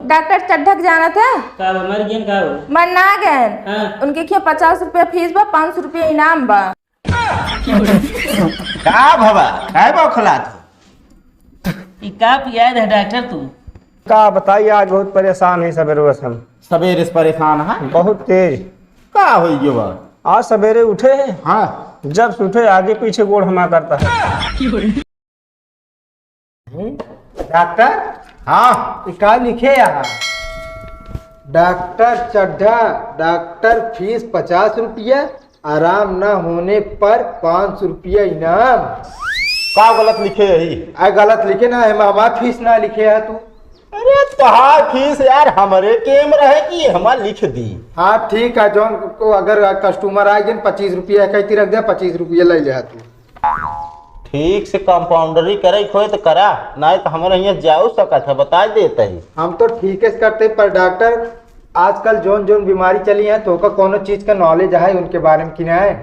Doctor चड्ढक जाना था। का हमारी गेन का हो मन ना गए। हाँ। उनके क्या 50 रुपया फीस बा, 500 रुपया इनाम बा। का भवा काय बौखलात हो? ई का पिया है डॉक्टर तू? का बताइए, आज बहुत परेशान है सवेरे बस हम। सवेरे से परेशान है बहुत तेज। का हो गयो बा? आज सवेरे उठे हैं, हाँ जब से उठे आगे पीछे गोड़ हमा करता है। डॉक्टर हाँ क्या लिखे यहाँ? डॉक्टर चड्ढा, डॉक्टर फीस 50 रुपया, आराम न होने पर 500 रुपया इनाम। का गलत लिखे यही? आ गलत लिखे ना है, हमारा फीस ना लिखे है तू। अरे तहार फीस यार हमरे केम रहे कि हमार लिख दी। हाँ ठीक है, जौन को अगर कस्टमर आ गए 25 रुपया कहती रख दे, 25 रुपया ले ले तू। ठीक से कंपाउंडरी करे खोए तो करा, नहीं तो हमारे यहाँ जाओ सकत है, बता देता ही। हम तो ठीक है करते, पर डॉक्टर आजकल जोन जोन बीमारी चली है तो का कोनो चीज का नॉलेज है उनके बारे में कि ना है?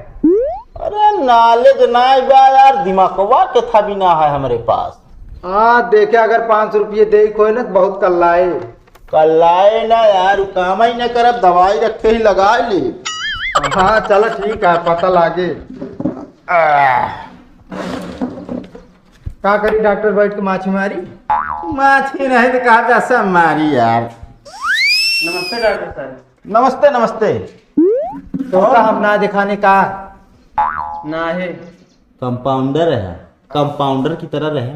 अरे नॉलेज ना बा यार, दिमागवा के था भी ना है हमारे पास। हाँ देखे, अगर 500 रुपये दे खोए ना तो बहुत कल्लाए। कल्लाए ना यार, काम ही न करब, दवाई रखे ही लगा ली। हाँ चलो ठीक है, पता लागे। क्या करी डॉक्टर बैठ के माछी मारी? माछी नहीं तो कहा जैसा मारी यार। नमस्ते डॉक्टर साहब। नमस्ते नमस्ते। तो का हम ना दिखाने का ना है कंपाउंडर है, कंपाउंडर की तरह रहे।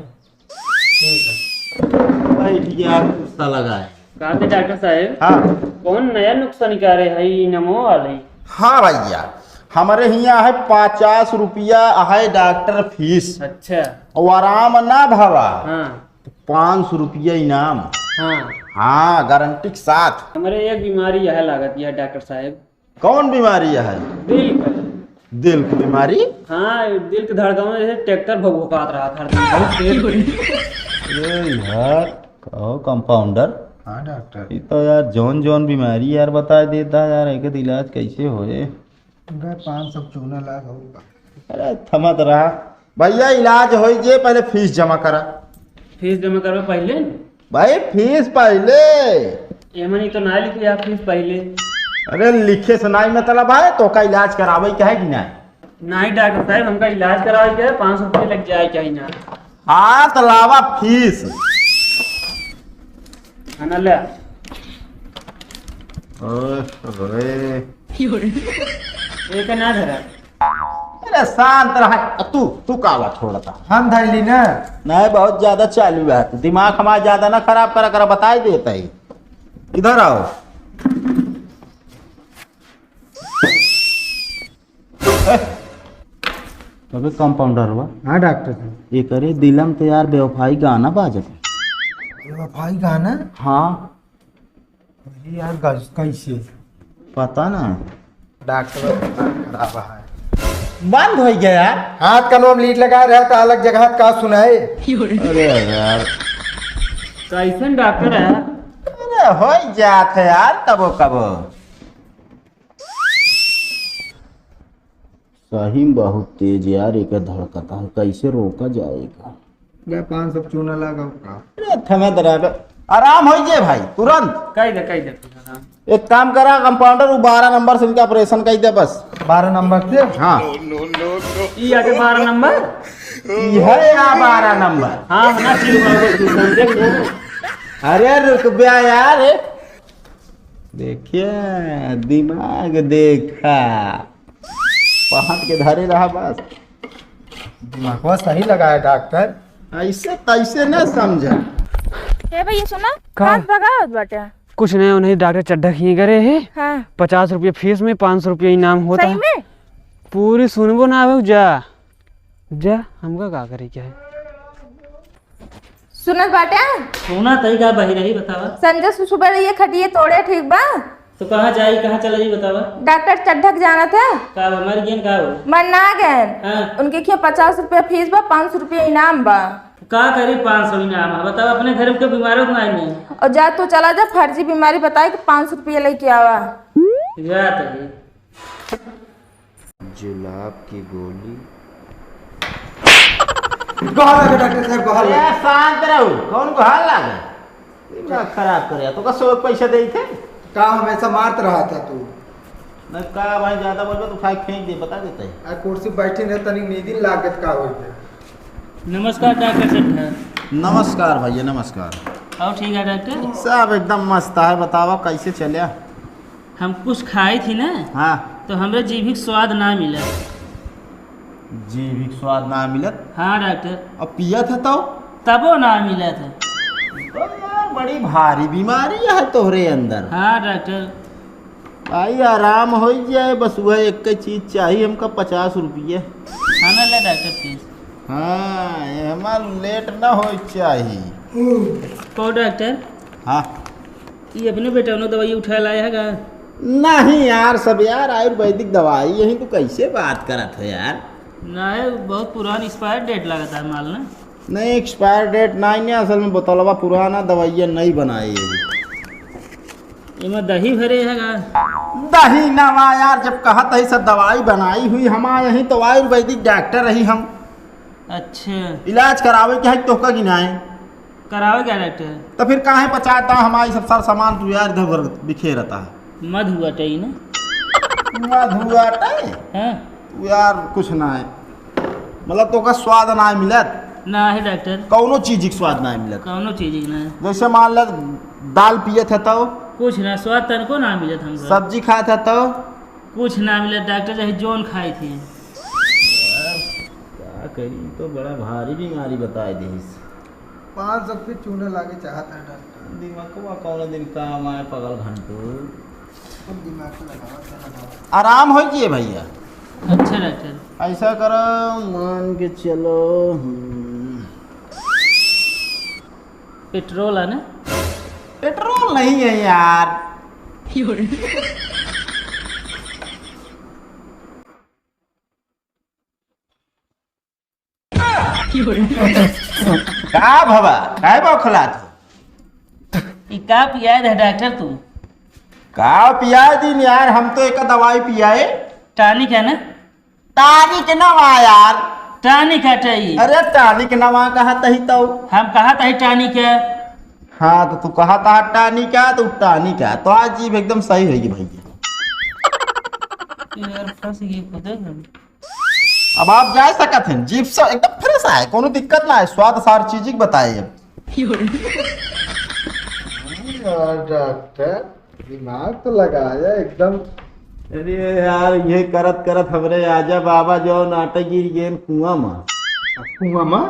यार गुस्सा लगा है। कहा थे डॉक्टर साहब? हाँ कौन नया नुस्खा निकाले है नमो वाले? हाँ भैया, हमारे यहाँ है 50 रुपया है डॉक्टर फीस, अच्छा। और आराम ना भवा हाँ 500 रुपया इनाम। हाँ हाँ गारंटी के साथ। हमारे एक बीमारी यह लागत है डॉक्टर साहब। कौन बीमारी है? दिल का। दिल की बीमारी? हाँ दिल के धड़कन में जैसे ट्रैक्टर भौंकात रहा था, बहुत तेज। अरे यार कहो कंपाउंडर। हाँ डॉक्टर, ये तो यार जौन जौन बीमारी यार बता देता यार, एक इलाज कैसे होए। 500 चूना लाख होगा। अरे थमत रहा भैया, इलाज हो जे पहले फीस जमा करा। फीस जमा करवा पहले? भाई फीस पहले। एमन तो ना लिखी आप फीस पहले। अरे लिखे सुनाई मतलब है तो का इलाज करावे क्या है कि नहीं? नहीं डॉक्टर साहब, हमका इलाज करावे के 500 रुपये लग जाए चाहिए ना। हाँ तो लावा फीस। खाना ले। ओए एक ना धरा। अरे शांत रहा। तू काला छोड़ता हम धैली ना। नहीं, बहुत ज्यादा चालू है, दिमाग हमारा ज्यादा ना खराब करा करा, बता ही देता ही। इधर आओ। अबे कंपाउंडर हुआ। हाँ डॉक्टर साहब, ये करे दिलम तो यार बेवफाई गाना बाजत। वफाई गाना? हाँ अरे यार कैसे? पता ना, डॉक्टर खराब है। बंद हो गया यार। हाथ का नोम लीड लगा रहा था, अलग जगह का सुनाए। अरे यार कैसन डॉक्टर है? अरे हो जात है यार तबो कबो। सही में बहुत तेज यार, एक धड़कता है, कैसे रोका जाएगा? 500 चूना लगा का। अरे थमे ड्राइवर, आराम हो जाए भाई तुरंत। कह दे। एक काम करा कंपाउंडर, 12 नंबर से इनका ऑपरेशन कर दे बस। 12 नंबर से? हाँ ई आगे 12 नंबर। है या 12 नंबर? हाँ ना देख लो। अरे रुक गया यार, देखिए दिमाग देखा, पहाड़ के धरे रहा बस। दिमाग सही लगा है डॉक्टर। ऐसे तैसे न समझा। ए भैया सुना, हाथ भगावत बाटे। कुछ नहीं, उन्हें डॉक्टर चड्ढा ही करे है। हाँ 50 रुपये फीस में 500 रुपये इनाम होता सही है। में? पूरी सुनबो ना आवे जा हमका का करे क्या है? सुनत बाटे? सोना तई का बही रही बतावा। संजय सुबह ये खटिए तोड़े ठीक बा। तो कहाँ जाई, कहाँ चला जी बतावा। डॉक्टर चड्ढक जाना था। का हमारी गेन का हो? मन ना गए। हाँ। उनके क्या 50 रुपया फीस बा, 500 रुपया इनाम बा। का करी 500 इनाम है बतावा, अपने घर में बीमारों को नहीं। और जा तो चला जा, फर्जी बीमारी बताए कि 500 रुपया लेके आवा। जा तभी जुलाब की गोली। गहल लगे डॉक्टर साहब, गहल लगे। शांत रहो, कौन को हाल लगे? ना खराब करे तो का 100 पैसा दे थे का हमेशा मारत रहा था तू न का भाई ज्यादा बोलबे तो उठा के फेंक दे बता देते है आ कुर्सी बैठी ने तनी नींद लागत का होई है। नमस्कार डॉक्टर सेठ। नमस्कार भैया नमस्कार। और ठीक है डॉक्टर। सब एकदम मस्त है बतावा कैसे चलिया। हम कुछ खाई थी ना हाँ तो हमरे जीभ स्वाद ना मिला। जीविक स्वाद ना मिलत। हाँ डॉक्टर। अब पिया था तो तबो ना मिला था। तो यार बड़ी भारी बीमारी है तोहरे अंदर। हाँ डॉक्टर। भाई आराम हो जाए बस वह एक चीज चाहिए हमका 50 रुपये। खाना ले डॉक्टर प्लीज। हाँ ये हमार लेट ना हो चाहिए। को डॉक्टर हाँ ये अपने बेटा ने दवाई उठा लाया है का? नहीं यार सब यार आयुर्वेदिक दवाई यही तो कैसे बात करत हो यार। नहीं बहुत पुरान एक्सपायर डेट लगा था माल ना। नहीं एक्सपायर डेट नहीं असल में बोतलवा पुराना दवाइयाँ नहीं बनाई है। इमा दही भरे है का? दही नवा यार जब कहा तही सब दवाई बनाई हुई हमारे यहीं तो आयुर्वेदिक डॉक्टर रही हम। अच्छा इलाज करावे के है तोहका गिनाए कराओ क्या डॉक्टर? तो फिर काहे पचाता हमारी सब सारा सामान तू यार इधर उधर बिखेर रहता है। मध हुआ टई ना। मधुआटा हाँ तू यार कुछ ना है मतलब तो का स्वाद ना मिलत ना है डॉक्टर। कौनो चीज के स्वाद ना मिलत। कौनो चीज ना। जैसे मान ल दाल पियत है तो कुछ ना स्वाद तनको ना मिलत हमको। सब्जी खात है तो कुछ ना मिला डॉक्टर जैसे जोन खाई थी। क्या करी तो बड़ा भारी बीमारी बताई दी। 500 रुपये चूना लागे चाहता है डॉक्टर। दिमाग कौन दिन काम आए पगल घंटो अब दिमाग को लगाओ। आराम हो जिए भैया। अच्छा डॉक्टर। ऐसा करो मान के चलो पेट्रोल है ना? पेट्रोल नहीं है यार। का भवा काय बौखला तू ये का पियाद है डॉक्टर तू? का पिया दिन यार हम तो एक दवाई पियाए। टानिक है ना? टानिक नवा यार। टानिक है टई। अरे टानिक नवा कहा तही तो हम कहा था टानिक है। हाँ तो तू कहा था टानिक का तो टानिक का तो आज जीभ एकदम सही होगी भैया। यार फंस गई खुद हम। अब आप जा सकते हैं जीभ से एकदम फ्रेश है कोनो दिक्कत ना है स्वाद सार चीज बताए अब। डॉक्टर दिमाग तो लगाया एकदम। अरे यार ये करत करत हमरे आजा बाबा जो नाटक गिर गए कुआं में। कुआं में?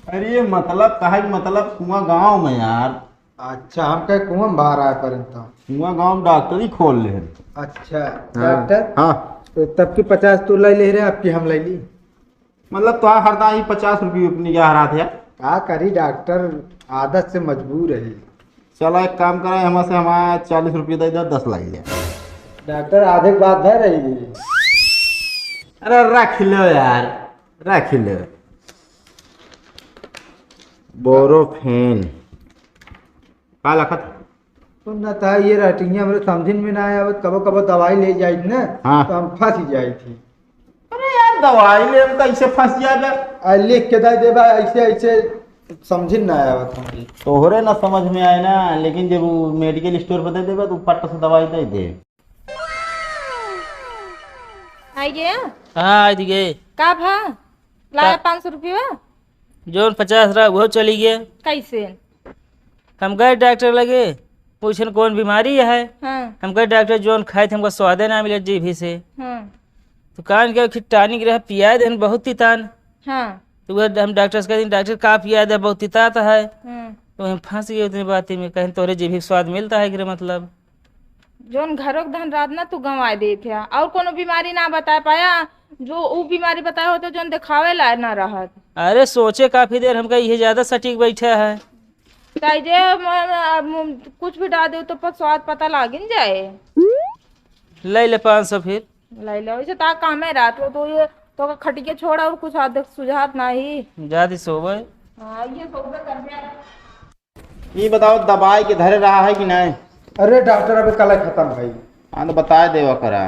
अरे ये मतलब कहा मतलब कुआं गांव में यार। अच्छा हम कहे कुआं में बाहर आए परंत। कुआं गांव में डॉक्टर ही खोल ले। अच्छा डॉक्टर हाँ तो तब की 50 तो ले ले रहे आपकी हम ले ली। मतलब तो हरदा ही 50 रुपये अपनी क्या हरा थे। का करी डॉक्टर आदत से मजबूर है। चलो एक काम करा हमारे से हमारा 40 रुपये दे दो 10 लग गया। डॉक्टर आधे के बाद है रही। अरे रख लो यार रख लो। बोरोफेन का लखत सुनना था ये रटिंग हमरे समझ में ना आया कबो कबो दवाई ले जाई ना। हाँ। तो हम फंस जाई थी। अरे यार दवाई ले हम कैसे फंस जाए। आ लिख के दे देबा ऐसे ऐसे समझ ना आया था। तोहरे ना समझ में आए ना लेकिन जब वो मेडिकल स्टोर पर दे देबा तो पट्ट से दवाई दे दे। आई गया हाँ आज गए। का भा लाया 500 रुपया। जोन 50 रहा वो चली गया। कैसे? हम गए डॉक्टर लगे पूछन कौन बीमारी है। हाँ हम गए डॉक्टर जोन खाए थे हमको स्वादे ना मिले जीभी से। हाँ तो कान के खिर टानिक रहा पिया दे बहुत तितान। हाँ तो वह हम डॉक्टर से कहते डॉक्टर का पिया दे बहुत तितात है। हाँ। तो हम फंस गए उतनी बात में कहीं तोरे जीभी स्वाद मिलता है कि मतलब। जोन घरों के धन रात ना तू गंवा दे थे और कोनो बीमारी ना बता पाया जो वो बीमारी बताए होते जोन दिखावे ला ना रहत। अरे सोचे काफी देर हमका ये ज्यादा सटीक बैठा है। ताई जे कुछ भी डाल दे तो पर स्वाद पता लागिन जाए। ले ले 500 फिर। लाई लो वैसे ता काम है रात को तो ये तो खटिके छोड़ा और कुछ आदत सुझात नहीं। जाती सोबे। हाँ ये सोबे कर दिया। ये बताओ दवाई के धरे रहा है कि नहीं। अरे डॉक्टर अभी कल खत्म भाई। हाँ तो बता देवा करा।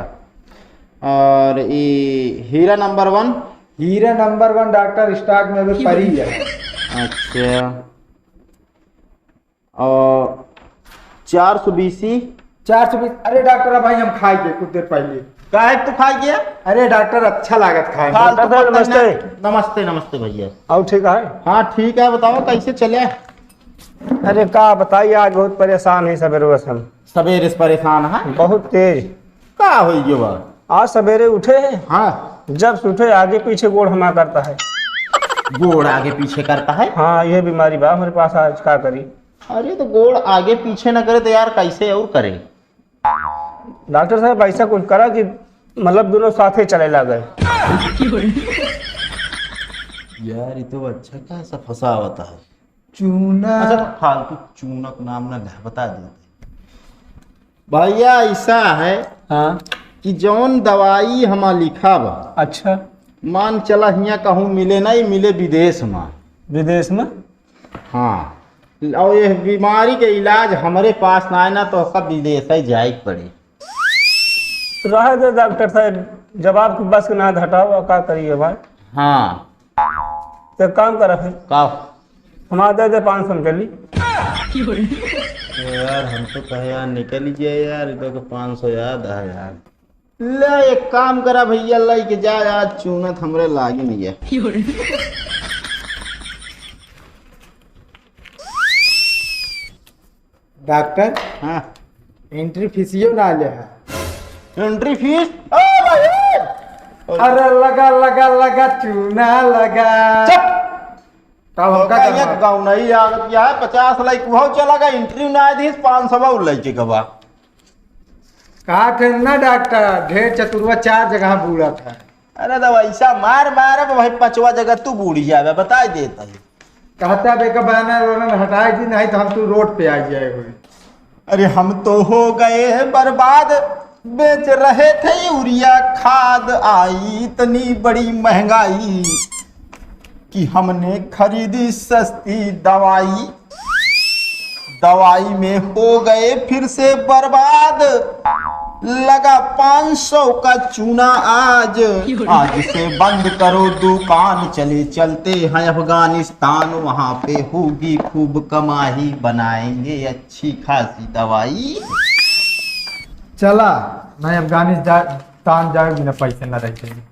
और ये हीरा नंबर 1 हीरा नंबर 1 डॉक्टर स्टॉक में अभी पड़ी है। अच्छा और 420। 420। अरे डॉक्टर अब भाई हम खाएंगे कुछ देर पहले। काहे तू खाई गया? अरे डॉक्टर अच्छा लागत खाए। डॉक्टर साहब नमस्ते। नमस्ते नमस्ते भैया। और ठीक है? हाँ ठीक है, बताओ कैसे चले? अरे का बताइए, आज बहुत परेशान है सवेरे हम। सवेरे से परेशान है? बहुत तेज। का हो गया बा? आज सवेरे उठे हैं, हाँ। जब से उठे आगे पीछे गोड़ हमा करता है। गोड़ आगे पीछे करता है? हाँ ये बीमारी बा हमारे पास, आज क्या करी। अरे तो गोड़ आगे पीछे न करे तो यार कैसे और करे? डॉक्टर साहब ऐसा कुछ करा कि मतलब दोनों साथ ही चले ला गए। यार ये तो अच्छा खासा फंसावता है। चूना। अच्छा फालतू चूनक नाम ना बता देते भैया। ऐसा है हाँ। कि जौन दवाई हमा लिखा बा, अच्छा। मान चला हियाँ कहूँ मिले नहीं, मिले विदेश में। विदेश में? हाँ, और ये बीमारी के इलाज हमारे पास ना आए ना तो सब विदेश ही जाए पड़े। रह दे डॉक्टर साहब, जवाब की बस ना हटाओ, क्या करिए भाई। हाँ तो काम करा फिर, का हमारा दे दे 500 के लिए। यार हम तो कहे यार निकल ही जाए यार, इधर को 500 याद है यार। ले एक काम करा भैया, लाई के जा यार, चूनत हमरे लागे नहीं है। डॉक्टर हाँ एंट्री फीसियो ना ले है। Entry fees? ओ भाई! अरे लगा लगा लगा चूना लगा। चुप! कब होगा ये गाँव नहीं आगत या 50 लाइक वहाँ चला गया, इंटरव्यू ना दी 500 लाइक गवा। कहा करना डॉक्टर, ढेर चतुर्वा 4 जगह बूढ़ा था। अरे तो वैसा मार मार भाई 5वां जगह तू बूढ़ी जावे, बता देता है। कहता बेका बैनर वैनर हटाई दी, नहीं तो हम तू रोड पे आ जाए हुए। अरे हम तो हो गए हैं बर्बाद, बेच रहे थे यूरिया खाद, आई इतनी बड़ी महंगाई कि हमने खरीदी सस्ती दवाई, दवाई में हो गए फिर से बर्बाद। लगा 500 का चूना आज, आज से बंद करो दुकान, चले चलते हैं अफगानिस्तान, वहां पे होगी खूब कमाई, बनाएंगे अच्छी खासी दवाई। चला नहीं अफगानिस्तान जाए बिना पैसे न रह जाएंगे।